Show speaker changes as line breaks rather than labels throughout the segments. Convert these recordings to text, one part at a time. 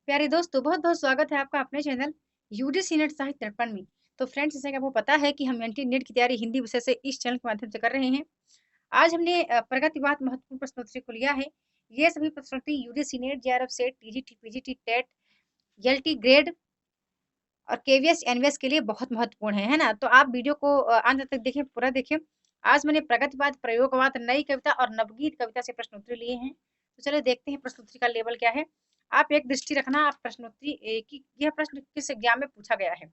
प्यारे दोस्तों, बहुत-बहुत स्वागत है आपका अपने चैनल यूजीसी नेट साहित्य दर्पण में। तो फ्रेंड्स, जैसा कि आपको पता है कि हम एनटी नेट की तैयारी हिंदी विषय से इस चैनल के माध्यम से कर रहे हैं। आज हमने प्रगतिवाद महत्वपूर्ण प्रश्नोत्तरी को लिया है। ये सभी प्रश्नोत्तरी UGC NET, JRF SET, TGT, PGT, TET, LT grade और केवीएस, एनवीएस के लिए बहुत महत्वपूर्ण है ना? तो आप वीडियो को अंत तक देखें, पूरा देखें। आज मैंने प्रगतिवाद, प्रयोगवाद, नई कविता और नवगीत कविता से प्रश्नोत्तरी लिए हैं। तो चलिए देखते हैं प्रश्नोत्तरी का लेवल क्या है। आप एक दृष्टि रखना, आप प्रश्नोत्तरी कि यह प्रश्न किस एग्जाम में पूछा गया है।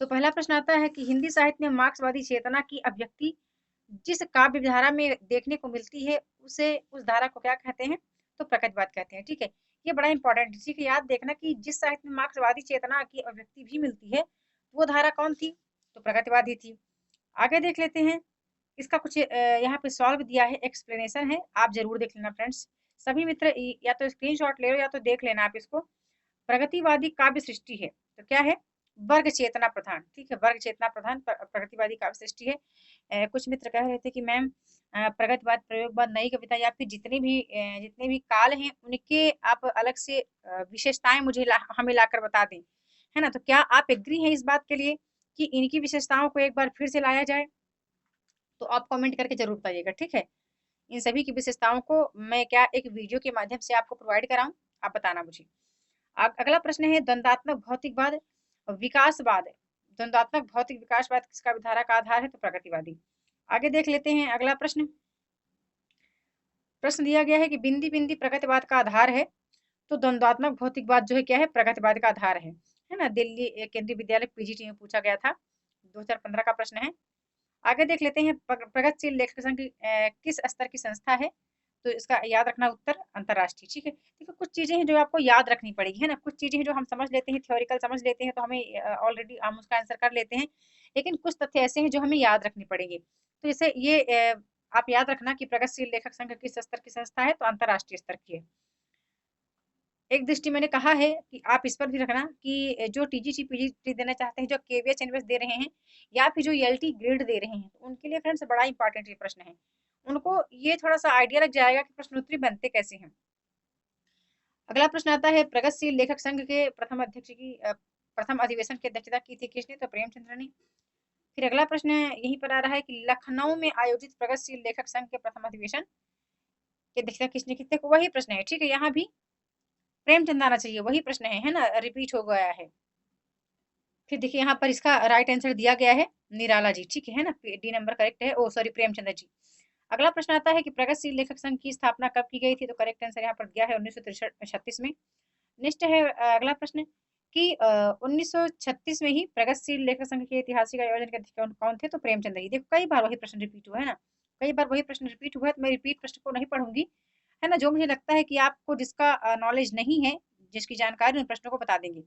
तो पहला प्रश्न आता है कि हिंदी साहित्य में मार्क्सवादी चेतना की अभिव्यक्ति जिस काव्य धारा में देखने को मिलती है, उसे उस धारा को क्या कहते हैं? तो प्रगतिवाद कहते हैं। ठीक है, ये बड़ा इंपॉर्टेंट है। ठीक है, याद देखना कि जिस साहित्य में मार्क्सवादी चेतना की अभिव्यक्ति भी मिलती है, वो धारा कौन थी? तो प्रगतिवाद ही थी। आगे देख लेते हैं। इसका कुछ यहाँ पे सॉल्व दिया है, एक्सप्लेनेशन है, आप जरूर देख लेना फ्रेंड्स। सभी मित्र या तो स्क्रीनशॉट ले लो या तो देख लेना आप इसको। प्रगतिवादी काव्य सृष्टि है तो क्या है? वर्ग चेतना प्रधान। ठीक है, वर्ग चेतना प्रधान प्रगतिवादी काव्य सृष्टि है। कुछ मित्र कह रहे थे कि मैम प्रगतिवाद, प्रयोगवाद, नई कविता या फिर जितने भी काल हैं उनके आप अलग से विशेषताएं हमें लाकर बता दें, है ना? तो क्या आप एग्री हैं इस बात के लिए कि इनकी विशेषताओं को एक बार फिर से लाया जाए? तो आप कमेंट करके जरूर बताइएगा। ठीक है, इन सभी की विशेषताओं को मैं क्या एक वीडियो के माध्यम से आपको प्रोवाइड कराऊं, आप बताना मुझे। अगला प्रश्न है द्वंदात्मक भौतिकवाद, विकासवाद। द्वंदात्मक भौतिक विकासवाद किसका विधारा का आधार है? तो प्रगतिवादी। आगे देख लेते हैं अगला प्रश्न। प्रश्न दिया गया है कि बिंदी बिंदी प्रगतिवाद का आधार है। तो द्वंद्वात्मक भौतिकवाद जो है क्या है? प्रगतिवाद का आधार है ना? दिल्ली केंद्रीय विद्यालय पीजीटी में पूछा गया था, 2015 का प्रश्न है। आगे देख लेते हैं प्रगतिशील लेखक संघ किस स्तर की संस्था है? तो इसका याद रखना उत्तर अंतरराष्ट्रीय। ठीक है, देखो कुछ चीजें हैं जो आपको याद रखनी पड़ेगी, है ना? कुछ चीजें हैं जो हम समझ लेते हैं, थ्योरिकल समझ लेते हैं तो हमें ऑलरेडी हम उसका आंसर कर लेते हैं, लेकिन कुछ तथ्य ऐसे हैं जो हमें याद रखनी पड़ेंगे। तो जैसे ये आप याद रखना कि प्रगतिशील लेखक संघ किस स्तर की संस्था है? तो अंतरराष्ट्रीय स्तर की है। एक दृष्टि मैंने कहा है कि आप इस पर भी रखना कि जो टीजीटी पीजीटी देना चाहते हैं, जो केवीएच एनवीएस दे रहे हैं या फिर जो एलटी ग्रेड दे रहे हैं, तो उनके लिए फ्रेंड्स बड़ा इंपॉर्टेंट ये प्रश्न है। उनको ये थोड़ा सा आइडिया लग जाएगा कि प्रश्नोत्तरी बनते कैसे हैं। अगला प्रश्न आता है प्रगतिशील लेखक संघ के प्रथम अध्यक्ष की प्रथम अधिवेशन की अध्यक्षता की थी किसने? तो प्रेमचंद्र ने। फिर अगला प्रश्न यहीं पर आ रहा है कि लखनऊ में आयोजित प्रगतिशील लेखक संघ के प्रथम अधिवेशन की अध्यक्षता किसने की थी? वही प्रश्न है। ठीक है, यहाँ भी प्रेमचंद आना चाहिए, वही प्रश्न है ना? रिपीट हो गया है। फिर देखिए यहाँ पर इसका राइट आंसर दिया गया है निराला जी। ठीक है ना? डी नंबर करेक्ट है। ओ सॉरी, प्रेमचंद्र जी। अगला प्रश्न आता है कि प्रगतिशील लेखक संघ की स्थापना कब की गई थी? तो करेक्ट आंसर यहाँ पर दिया है 1936 में। नेक्स्ट है अगला प्रश्न कि 1936 में ही प्रगतिशील लेखक संघ के ऐतिहासिक आयोजन के अध्यक्ष कौन थे? तो प्रेमचंद जी। देखो कई बार वही प्रश्न रिपीट हुआ है ना, कई बार वही प्रश्न रिपीट हुआ है, तो मैं रिपीट प्रश्न को नहीं पढ़ूंगी, है ना? जो मुझे लगता है कि आपको जिसका नॉलेज नहीं है, जिसकी जानकारी उन प्रश्नों को बता देंगे।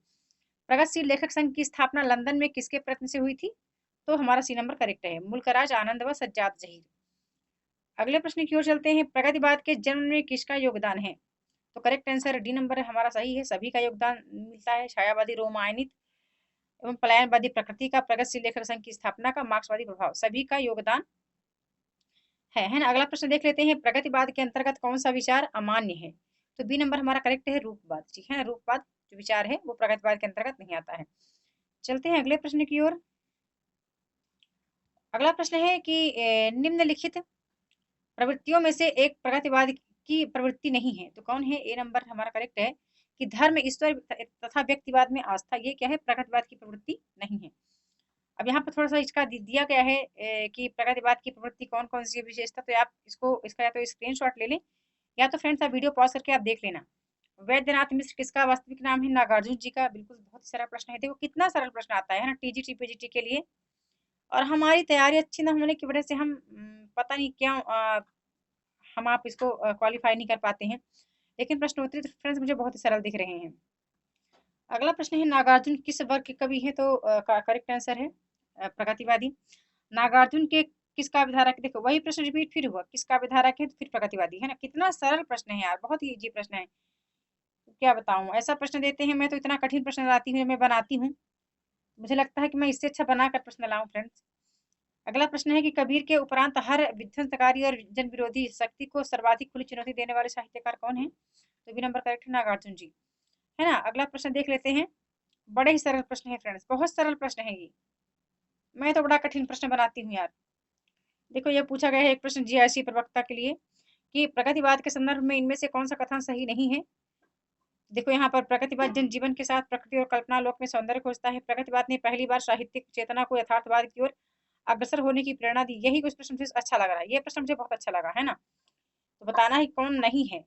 प्रगतिशील लेखक संघ की स्थापना लंदन में किसके प्रयत्न से हुई थी? तो हमारा सी नंबर करेक्ट है, मुल्कराज आनंद व सज्जाद जहीर। अगले प्रश्न की ओर चलते हैं, प्रगतिवाद के जन्म में किसका योगदान है? तो करेक्ट आंसर डी नंबर है हमारा सही है, सभी का योगदान मिलता है। छायावादी रोमायनित एवं पलायनवादी प्रकृति का, प्रगतिशील लेखक संघ की स्थापना का, मार्क्सवादी प्रभाव, सभी का योगदान है ना? अगला प्रश्न देख लेते हैं, प्रगतिवाद के अंतर्गत कौन सा विचार अमान्य है? तो बी नंबर हमारा करेक्ट है, रूपवाद। ठीक है ना? रूपवाद जो विचार है वो प्रगतिवाद के अंतर्गत नहीं आता है। चलते हैं अगले प्रश्न की ओर। अगला प्रश्न है कि निम्नलिखित प्रवृत्तियों में से एक प्रगतिवाद की प्रवृत्ति नहीं है, तो कौन है? ए नंबर हमारा करेक्ट है कि धर्म, ईश्वर तथा व्यक्तिवाद में आस्था, ये क्या है? प्रगतिवाद की प्रवृत्ति नहीं है। अब यहाँ पर थोड़ा सा इसका दिया गया है कि प्रगतिवाद की प्रवृत्ति कौन कौन सी विशेषता, तो आप इसको इसका या तो स्क्रीनशॉट ले लें या तो फ्रेंड्स आप वीडियो पॉज करके आप देख लेना। वैद्यनाथ मिश्र किसका वास्तविक नाम है? नागार्जुन जी का। बिल्कुल, बहुत ही सरल प्रश्न है। देखो कितना सरल प्रश्न आता है ना टीजीटी पीजीटी के लिए। और हमारी तैयारी अच्छी ना होने की वजह से हम पता नहीं क्यों हम आप इसको क्वालिफाई नहीं कर पाते हैं, लेकिन प्रश्नोत्तरी तो फ्रेंड्स मुझे बहुत ही सरल दिख रहे हैं। अगला प्रश्न है नागार्जुन किस वर्ग के कवि हैं? तो करेक्ट आंसर है प्रगतिवादी। नागार्जुन के किस काव्य धारा के, देखो वही प्रश्न रिपीट फिर हुआ, किस काव्य धारा के? तो फिर प्रगतिवादी, है ना? कितना सरल प्रश्न है यार, बहुत ही इजी प्रश्न है। क्या बताऊं, ऐसा प्रश्न देते हैं, मैं तो इतना कठिन प्रश्न लाती हूँ, मैं बनाती हूँ, मुझे लगता है कि मैं इससे अच्छा बनाकर प्रश्न लाऊं फ्रेंड्स। अगला प्रश्न है कि कबीर के उपरांत हर विध्वंसकारी और जन विरोधी शक्ति को सर्वाधिक खुली चुनौती देने वाले साहित्यकार कौन है? तो बी नंबर करेक्ट है नागार्जुन जी। है ना। अगला प्रश्न देख लेते हैं, बड़े ही सरल प्रश्न है फ्रेंड्स, बहुत सरल प्रश्न है ये, मैं तो बड़ा कठिन प्रश्न बनाती हूँ यार। देखो ये पूछा गया है एक प्रश्न जीआईसी प्रवक्ता के लिए कि प्रगतिवाद के संदर्भ में इनमें से कौन सा कथन सही नहीं है। देखो यहाँ पर प्रगतिवाद जनजीवन के साथ प्रकृति और कल्पना लोक में सौंदर्य खोजता है। प्रगतिवाद ने पहली बार साहित्यिक चेतना को यथार्थवाद की ओर अग्रसर होने की प्रेरणा दी। यही कुछ प्रश्न मुझे अच्छा लग रहा है, ये प्रश्न मुझे बहुत अच्छा लगा, है ना। तो बताना ही कौन नहीं है।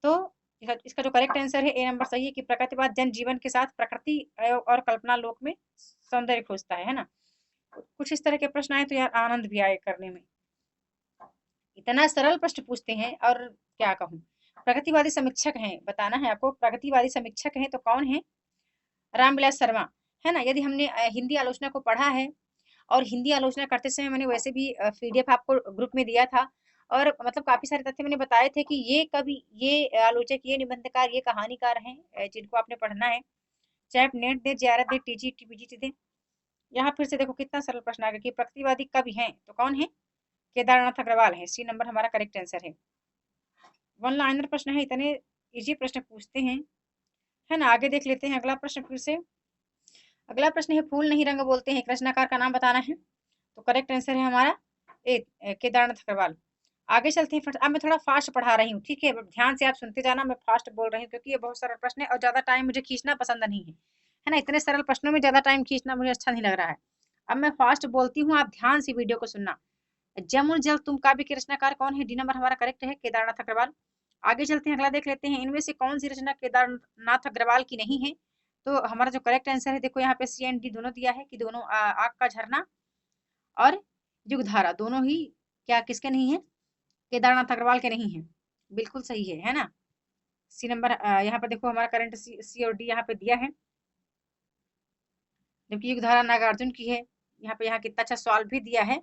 तो इसका जो करेक्ट आंसर है ए नंबर सही है कि प्रगतिवाद जनजीवन के साथ प्रकृति और कल्पना लोक में सौंदर्य खोजता है ना। कुछ इस तरह के प्रश्न आए तो यार आनंद भी आए करने में, इतना सरल प्रश्न पूछते हैं। और क्या कहूँ, प्रगतिवादी समीक्षक हैं, बताना है आपको, प्रगतिवादी समीक्षक हैं तो कौन है, रामविलास शर्मा, है ना। यदि हमने हिंदी आलोचना को पढ़ा है, और हिंदी आलोचना करते समय मैंने वैसे भी पीडीएफ आपको ग्रुप में दिया था, और मतलब काफी सारे तथ्य मैंने बताए थे कि ये कवि, ये आलोचक, ये निबंधकार, ये कहानीकार हैं जिनको आपने पढ़ना है, चाहे आप नेट दे, जेआरएफ दे, टीजीटी पीजीटी दे। यहाँ फिर से देखो कितना सरल प्रश्न आ गया कि प्रगतिवादी कवि हैं तो कौन है, केदारनाथ अग्रवाल है, सी नंबर हमारा करेक्ट आंसर है। वन लाइनर प्रश्न है, इतने इजी प्रश्न पूछते हैं, है ना। आगे देख लेते हैं अगला प्रश्न फिर से। अगला प्रश्न है फूल नहीं रंग बोलते हैं, एक रचनाकार का नाम बताना है। तो करेक्ट आंसर है हमारा केदारनाथ अग्रवाल। आगे चलते हैं फ्रेंड्स, अब मैं थोड़ा फास्ट पढ़ा रही हूँ, ठीक है, ध्यान से आप सुनते जाना, मैं फास्ट बोल रही हूँ क्योंकि ये बहुत सरल प्रश्न है और ज्यादा टाइम मुझे खींचना पसंद नहीं है ना। इतने सरल प्रश्नों में ज्यादा टाइम खींचना मुझे अच्छा नहीं लग रहा है। अब मैं फास्ट बोलती हूँ, आप ध्यान से वीडियो को सुनना। जमुन जल तुम काव्य के रचनाकार कौन है, डी नंबर हमारा करेक्ट है, केदारनाथ अग्रवाल। आगे चलते हैं, अगला देख लेते हैं, इनमें से कौन सी रचना केदारनाथ अग्रवाल की नहीं है। तो हमारा जो करेक्ट आंसर है, देखो यहाँ पे सी एंड डी दोनों दिया है कि दोनों आग का झरना और युगधारा दोनों ही क्या किसके नहीं है, केदारनाथ अग्रवाल के नहीं है। बिल्कुल सही है ना। सी नंबर यहाँ पर देखो हमारा करंट सी और डी यहाँ पे दिया है, जबकि युगधारा नागार्जुन की है। यहाँ पे यहाँ कितना अच्छा सवाल भी दिया है,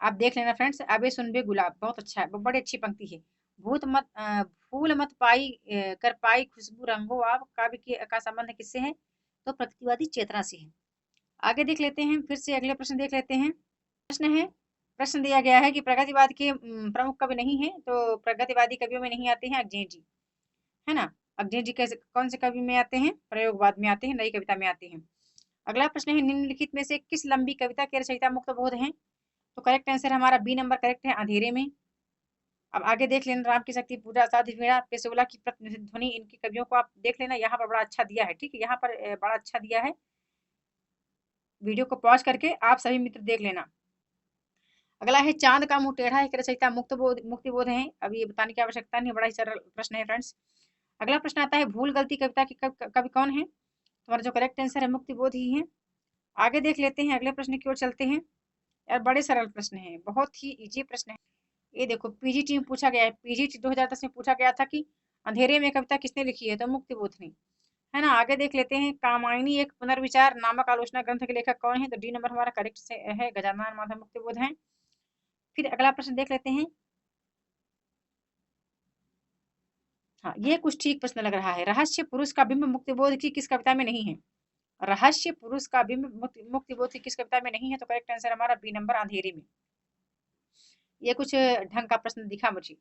आप देख लेना फ्रेंड्स। अबे सुनबे गुलाब बहुत अच्छा है, बड़ी अच्छी पंक्ति है। भूत मत फूल मत पाई कर पाई खुशबू रंगो आप, काव्य की का संबंध किससे है, तो प्रकृतिवादी चेतना से है। आगे देख लेते हैं, फिर से अगले प्रश्न देख लेते हैं। प्रश्न है, प्रश्न दिया गया है कि प्रगतिवाद के प्रमुख कवि नहीं है, तो प्रगतिवादी कवियों में नहीं आते हैं अग्नि जी, है ना। अग्नि जी कैसे कौन से कवि में आते हैं, प्रयोगवाद में आते हैं, नई कविता में आते हैं। अगला प्रश्न है, निम्नलिखित में से किस लंबी कविता के रचयिता मुक्त बोध हैं। तो करेक्ट आंसर हमारा बी नंबर करेक्ट है, अंधेरे में। अब आगे देख लेना, राम की शक्ति पूजा साधी वीणा पेशोला की प्रतिध्वनि, इनकी कवियों को आप देख लेना, यहाँ पर बड़ा अच्छा दिया है, ठीक है, यहाँ पर बड़ा अच्छा दिया है। वीडियो को पॉज करके आप सभी मित्र देख लेना। अगला है चांद का मुंह टेढ़ा है के रचयिता मुक्ति बोध है, अब ये बताने की आवश्यकता नहीं, बड़ा ही सरल प्रश्न है फ्रेंड्स। अगला प्रश्न आता है, भूल गलती कविता के कवि कौन है, हमारा जो करेक्ट आंसर है मुक्ति बोध ही है। आगे देख लेते हैं, अगले प्रश्न की ओर चलते हैं। यार बड़े सरल प्रश्न है, बहुत ही इजी प्रश्न है। ये देखो पीजीटी में पूछा गया है, पीजीटी 2010 में पूछा गया था कि अंधेरे में कविता किसने लिखी है, तो मुक्ति बोध ने, है ना। आगे देख लेते हैं, कामायनी एक पुनर्विचार नामक आलोचना ग्रंथ के लेखक कौन है, तो डी नंबर हमारा करेक्ट से है, गजानन माधव मुक्ति बोध है। फिर अगला प्रश्न देख लेते हैं, हाँ ये कुछ ठीक प्रश्न लग रहा है, रहस्य पुरुष का बिंब मुक्तिबोध की किस कविता में नहीं है, रहस्य पुरुष का बिंब मुक्तिबोध की किस कविता में नहीं है, तो करेक्ट आंसर हमारा बी नंबर अंधेरे में। ये कुछ ढंग का प्रश्न दिखा मुझे।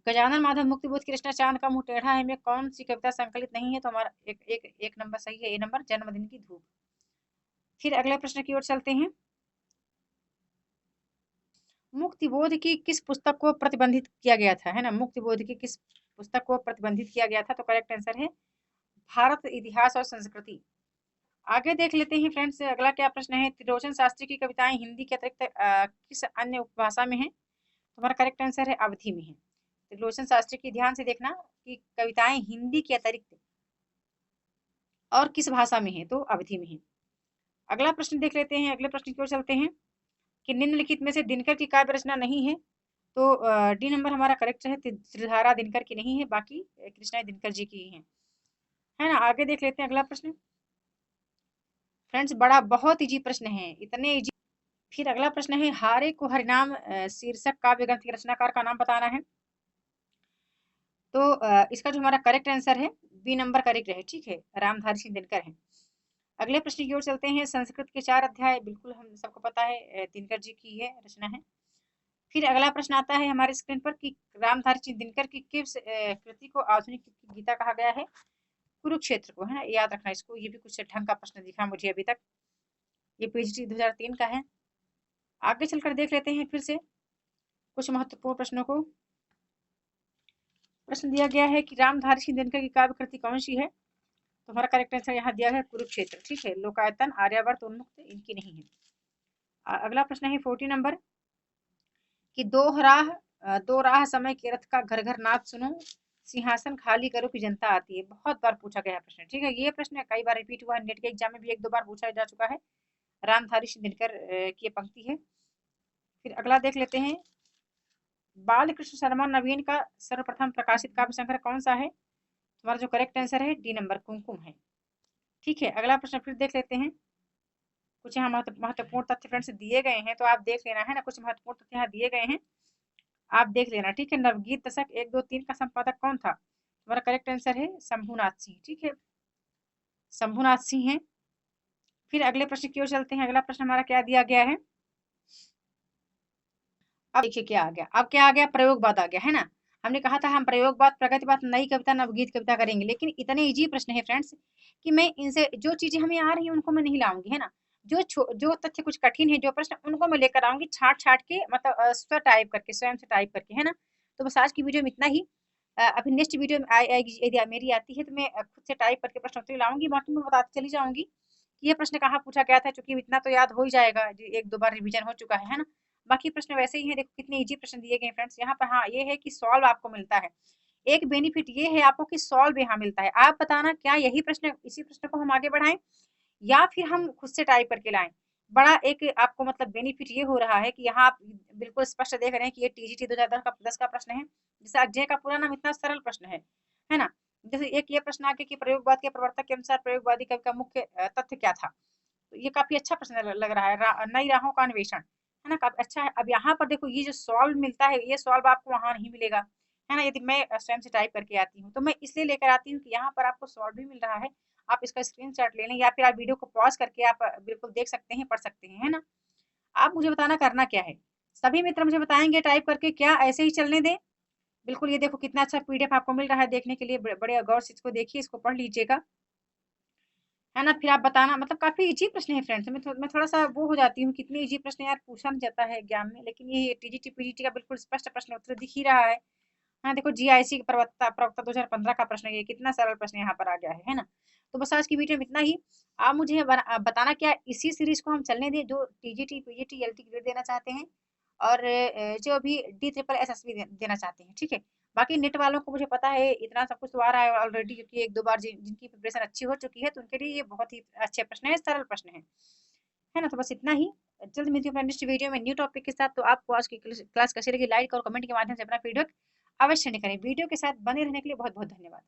गजानन माधव मुक्तिबोध की रचना चांद का मुंह टेढ़ा है में कौन सी कविता संकलित नहीं है, तो हमारा एक नंबर सही है, ए नंबर जन्मदिन की धूप। फिर अगले प्रश्न की ओर चलते हैं, मुक्तिबोध की किस पुस्तक को प्रतिबंधित किया गया था, है ना, मुक्तिबोध की किस पुस्तक को प्रतिबंधित किया गया था, तो करेक्ट आंसर है भारत इतिहास और संस्कृति। आगे देख लेते हैं फ्रेंड्स, अगला क्या प्रश्न है, त्रिलोचन शास्त्री की कविताएं हिंदी के अतिरिक्त किस अन्य उपभाषा में है, तुम्हारा करेक्ट आंसर है अवधी में है। त्रिलोचन शास्त्री की ध्यान से देखना कि कविताएं हिंदी के अतिरिक्त और किस भाषा में है, तो अवधी में है। अगला प्रश्न देख लेते हैं, अगले प्रश्न की ओर चलते हैं कि निम्नलिखित में से दिनकर की काव्य रचना नहीं है, तो डी नंबर हमारा करेक्ट है, त्रिधारा दिनकर की नहीं है, बाकी कृष्णा दिनकर जी की है ना। आगे देख लेते हैं अगला प्रश्न फ्रेंड्स, बड़ा बहुत इजी प्रश्न है, इतने इजी। फिर अगला प्रश्न है, हारे को हरिनाम शीर्षक काव्य ग्रंथ के रचनाकार का नाम बताना है। तो इसका जो हमारा करेक्ट आंसर है बी नंबर करेक्ट है, ठीक है, रामधारी सिंह दिनकर है। अगले प्रश्न की ओर चलते हैं, संस्कृत के 4 अध्याय बिल्कुल हम सबको पता है, दिनकर जी की है रचना है। फिर अगला प्रश्न आता है हमारे स्क्रीन पर कि रामधारी सिंह दिनकर की किस कृति को आधुनिक गीता कहा गया है, कुरुक्षेत्र को, है ना, याद रखना इसको। ये भी कुछ ढंग का प्रश्न दिखा मुझे अभी तक। ये पीजीटी 2003 का है। आगे चलकर देख लेते हैं फिर से कुछ महत्वपूर्ण प्रश्नों को। प्रश्न दिया गया है कि रामधारी सिंह दिनकर की काव्य कृति कौन सी है? तो हमारा करेक्ट आंसर यहाँ दिया है कुरुक्षेत्र, ठीक है। लोकायतन, आर्यावर्त, उन्मुक्त इनकी नहीं है। अगला प्रश्न है 40 नंबर कि दो राह समय के रथ का घर घर नाद सुनो, सिंहासन खाली करो की जनता आती है। बहुत बार पूछा गया प्रश्न, ठीक है। ये प्रश्न कई बार रिपीट हुआ है, नेट के एग्जाम में भी 1-2 बार पूछा जा चुका है। रामधारी सिंह दिनकर की पंक्ति है। फिर अगला देख लेते हैं, बाल कृष्ण शर्मा नवीन का सर्वप्रथम प्रकाशित काव्य संग्रह कौन सा है? हमारा जो करेक्ट आंसर है डी नंबर, कुमकुम है, ठीक है। अगला प्रश्न फिर देख लेते हैं। कुछ यहाँ महत्वपूर्ण तथ्य फ्रेंड्स दिए गए हैं, तो आप देख लेना, है ना। कुछ महत्वपूर्ण तथ्य यहाँ दिए गए हैं, आप देख लेना, ठीक है। नवगीत दशक 1, 2, 3 का संपादक कौन था? हमारा करेक्ट आंसर है शंभुनाथ सिंह, ठीक है, शंभुनाथ सिंह है। फिर अगले प्रश्न की ओर चलते हैं। अगला प्रश्न हमारा क्या दिया गया है? अब देखिए क्या आ गया, अब क्या आ गया, प्रयोगवाद आ गया, है ना। हमने कहा था हम प्रयोगवाद, प्रगतिवाद, नई कविता, नवगीत कविता करेंगे, लेकिन इतने इजी प्रश्न है फ्रेंड्स कि मैं इनसे जो चीजें हमें आ रही है उनको मैं नहीं लाऊंगी, है ना। जो तथ्य कुछ कठिन है, जो प्रश्न उनको मैं लेकर आऊंगी छाट छाट के, मतलब स्वयं टाइप करके, स्वयं से टाइप करके, है ना। तो बस आज की वीडियो में इतना ही। अभी नेक्स्ट वीडियो में आएगी, यदि मेरी आती है तो मैं खुद से टाइप करके प्रश्न उत्तर लाऊंगी। बाकी मैं बताती चली जाऊंगी कि ये प्रश्न कहाँ पूछा गया था, क्योंकि इतना तो याद हो ही जाएगा, 1-2 बार रिविजन हो चुका है ना। बाकी प्रश्न वैसे ही हैं, देखो कितने इजी प्रश्न दिए गए फ्रेंड्स यहाँ पर। हाँ, ये है कि सॉल्व आपको मिलता है। एक बेनिफिट ये है आपको कि सॉल्व यहाँ मिलता है। आप बताना क्या यही प्रश्न, इसी प्रश्न को हम आगे बढ़ाएं या फिर हम खुद से टाइप करके लाएं। बड़ा एक आपको मतलब बेनिफिट ये हो रहा है कि यहाँ आप बिल्कुल स्पष्ट देख रहे हैं कि ये टीजीटी 2010 का प्रश्न है। जैसे अक्षय का पूरा नाम इतना सरल प्रश्न है ना। जैसे एक ये प्रश्न आगे कि प्रयोगवाद के प्रवर्तक के अनुसार प्रयोगवादी कवि का मुख्य तथ्य क्या था? तो ये काफी अच्छा प्रश्न लग रहा है। नई राहों का अन्वेषण, है ना, काफी अच्छा है। अब यहाँ पर देखो, ये जो सॉल्व मिलता है, ये सॉल्व आपको वहां नहीं मिलेगा, है ना। यदि मैं स्वयं से टाइप करके आती हूँ तो मैं इसलिए लेकर आती हूँ कि यहाँ पर आपको सॉल्व भी मिल रहा है। आप इसका स्क्रीनशॉट ले लें या फिर आप वीडियो को पॉज करके आप बिल्कुल देख सकते हैं, पढ़ सकते हैं, है ना। आप मुझे बताना करना क्या है। सभी मित्र मुझे बताएंगे टाइप करके, क्या ऐसे ही चलने दें? बिल्कुल, ये देखो कितना अच्छा पीडीएफ आपको मिल रहा है देखने के लिए। बड़े गौर से इसको देखिए, इसको पढ़ लीजिएगा, है ना। फिर आप बताना, मतलब काफी इजी प्रश्न है फ्रेंड्स। मैं थोड़ा सा वो हो जाती हूँ, कितने इजी प्रश्न यार पूछा नहीं जाता है एग्जाम में, लेकिन ये टीजीटी पीजीटी का बिल्कुल स्पष्ट प्रश्न उत्तर दिख ही रहा है। हाँ देखो, जीआईसी प्रवक्ता प्रवक्ता 2015 का प्रश्न, ये कितना सरल प्रश्न यहाँ पर आ गया है ना। तो बस आज की वीडियो में इतना ही। आप मुझे बताना क्या इसी सीरीज को हम चलने दें, जो टीजीटी पीजीटी एलटी ग्रेड देना चाहते हैं और जो अभी DSSS देना चाहते हैं, ठीक है। बाकी नेट वालों को मुझे पता है इतना सब कुछ तो आ रहा है ऑलरेडी, क्योंकि 1-2 बार जिनकी प्रिपरेशन अच्छी हो चुकी है तो उनके लिए ये बहुत ही अच्छे प्रश्न है, सरल प्रश्न है ना। तो बस इतना ही। जल्द मिलती हूँ नेक्स्ट वीडियो में न्यू टॉपिक के साथ। तो आपको आज की क्लास कैसी लगी, लाइक और कमेंट के माध्यम से अपना फीडबैक अवश्य करें। वीडियो के साथ बने रहने के लिए बहुत बहुत धन्यवाद।